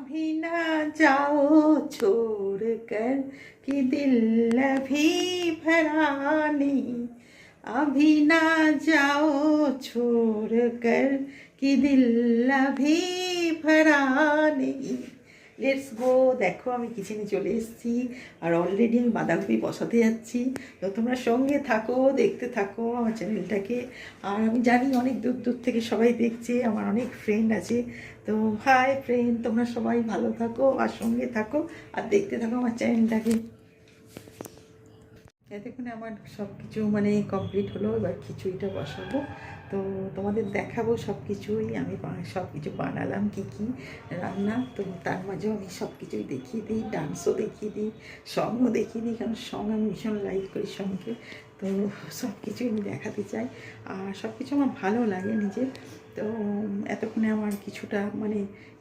अभी ना जाओ छोड़ कर कि दिल अभी भरा नहीं, अभी ना जाओ छोड़ कर कि दिल अभी भरा नहीं। Let's go. দেখো আমি কিচেনে চলে এসেছি আর অলরেডি আমি বাঁধাকপি বসাতে যাচ্ছি। তো তোমরা সঙ্গে থাকো, দেখতে থাকো আমার চ্যানেলটাকে। আর আমি জানি অনেক দূর দূর থেকে সবাই দেখছে, আমার অনেক ফ্রেন্ড আছে। তো হাই ফ্রেন্ড, তোমরা সবাই ভালো থাকো আর সঙ্গে থাকো আর দেখতে থাকো আমার চ্যানেলটাকে। এতক্ষণে আমার সব কিছু মানে কমপ্লিট হলো, এবার খিচুড়িটা বসাবো। তো তোমাদের দেখাবো সব কিছুই, আমি সব কিছু বানালাম কী কী রান্না। তো তার মাঝেও আমি সব কিছুই দেখিয়ে দিই, ডান্সও দেখিয়ে দিই, সংও দেখিয়ে দিই, কারণ সং আমি ভীষণ লাইক করি সঙ্গে। তো সব কিছুই আমি দেখাতে চাই আর সব কিছু আমার ভালো লাগে নিজের। তো এতক্ষণে আমার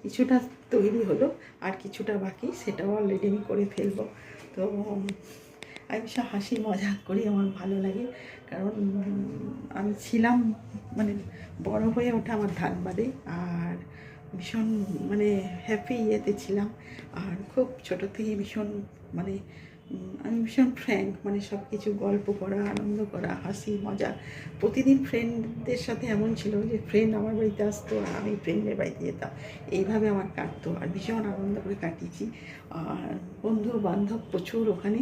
কিছুটা তৈরি হলো আর কিছুটা বাকি, সেটাও অলরেডি আমি করে ফেলবো। তো আমি ভীষণ হাসি মজাক করি, আমার ভালো লাগে। কারণ আমি ছিলাম মানে বড় হয়ে ওঠা আমার ধানবাদে, আর ভীষণ মানে হ্যাপি ইয়েতে ছিলাম। আর খুব ছোটো থেকে ভীষণ মানে আমি ভীষণ ফ্র্যাঙ্ক, মানে সব কিছু গল্প করা, আনন্দ করা, হাসি মজা। প্রতিদিন ফ্রেন্ডদের সাথে এমন ছিল যে ফ্রেন্ড আমার বাড়িতে আসতো আর আমি ফ্রেন্ডের বাড়িতে যেতাম, এইভাবে আমার কাটতো আর ভীষণ আনন্দ করে কাটিয়েছি। আর বন্ধু বান্ধব প্রচুর ওখানে।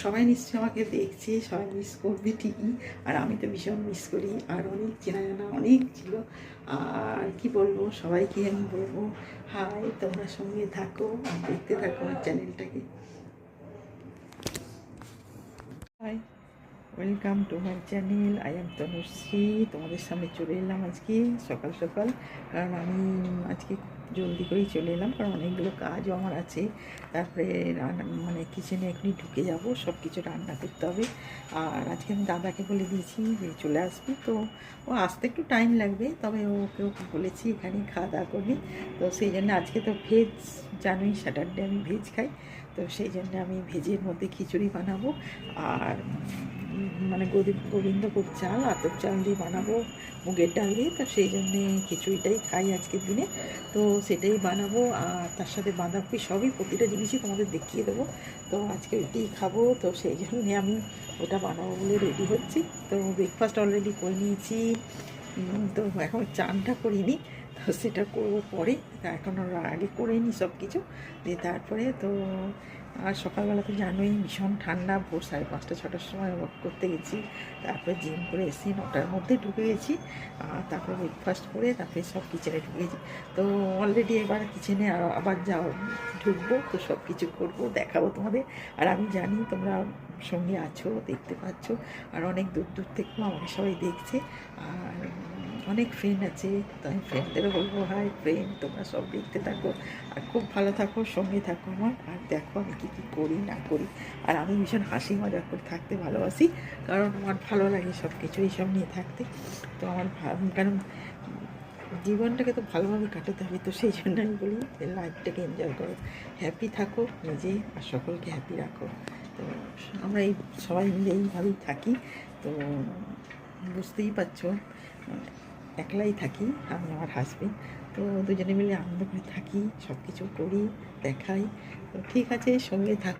সবাই নিশ্চয়ই আমাকে দেখছে, সবাই মিস করবে ঠিকই, আর আমি তো ভীষণ মিস করি। আর অনেক চেনা জানা অনেক ছিল। আর কি বলবো, সবাইকে আমি বলবো হাই, তোমরা সঙ্গে থাকো আর দেখতে থাকো আমার চ্যানেলটাকে। Hi, welcome to my channel. I am Tanushree. তোমাদের সামনে চলে এলাম আজকে সকাল সকাল, কারণ আমি আজকে জলদি করেই চলে এলাম, কারণ অনেকগুলো কাজও আমার আছে। তারপরে মানে কিচেনে এখনই ঢুকে যাব, সব কিছু রান্না করতে হবে। আর আজকে আমি দাদাকে বলে দিয়েছি যে চলে আসবি, তো ও আসতে একটু টাইম লাগবে, তবে ওকেও বলেছি এখানেই খাওয়া দাওয়া করবি। তো সেই জন্য আজকে তো ভেজ, জানোই স্যাটারডে আমি ভেজ খাই। তো সেই জন্য আমি ভেজের মধ্যে খিচুড়ি বানাবো। আর মানে গোবিন্দভোগ চাল, আতপ চাল দিয়ে বানাবো, মুগের ডাল দিয়ে। তো সেই জন্যে খিচুড়িটাই খাই আজকের দিনে, তো সেটাই বানাবো। আর তার সাথে বাঁধাকপি, সবই প্রতিটা জিনিসই তোমাদের দেখিয়ে দেবো। তো আজকে ওইটাই খাবো, তো সেই জন্যে আমি ওটা বানাবো বলে রেডি হচ্ছি। তো ব্রেকফাস্ট অলরেডি করে নিয়েছি, তো এখন চানটা করিনি, তো সেটা করবো পরে। এখন আগে করে নিই সব কিছু দিয়ে তারপরে। তো আর সকালবেলা তো জানোই ভীষণ ঠান্ডা, ভোর 5:30 6টার সময় ওয়াক করতে গেছি, তারপরে জিম করে এসে 9টার মধ্যে ঢুকে গেছি। আর তারপরে ব্রেকফাস্ট করে তারপরে সব কিচেনে ঢুকে গেছি। তো অলরেডি এবার কিচেনে আবার ঢুকবো, তো সব কিছু করবো, দেখাবো তোমাদের। আর আমি জানি তোমরা সঙ্গে আছো, দেখতে পাচ্ছ, আর অনেক দূর দূর থেকেও আমাকে সবাই দেখছে। আর অনেক ফ্রেন্ড আছে, তো আমি ফ্রেন্ডদেরও বলবো হাই ফ্রেন্ড, তোমরা সব দেখতে থাকো আর খুব ভালো থাকো, সঙ্গে থাকো আমার। আর দেখো আমি কী কী করি না করি। আর আমি ভীষণ হাসি মজা করে থাকতে ভালোবাসি, কারণ আমার ভালো লাগে সব কিছু এইসব নিয়ে থাকতে। তো আমার কারণ জীবনটাকে তো ভালোভাবে কাটাতে হবে, তো সেই জন্য আমি বলি লাইফটাকে এনজয় করো, হ্যাপি থাকো নিজে আর সকলকে হ্যাপি রাখো। তো আমরা এই সবাই মিলে এইভাবেই থাকি। তো বুঝতেই পারছো, একলাই থাকি আমি, আমার হাজবেন্ড। তো দুজনে মিলে আনন্দ করে থাকি, সব কিছু করি, দেখাই। তো ঠিক আছে, সঙ্গে থাক।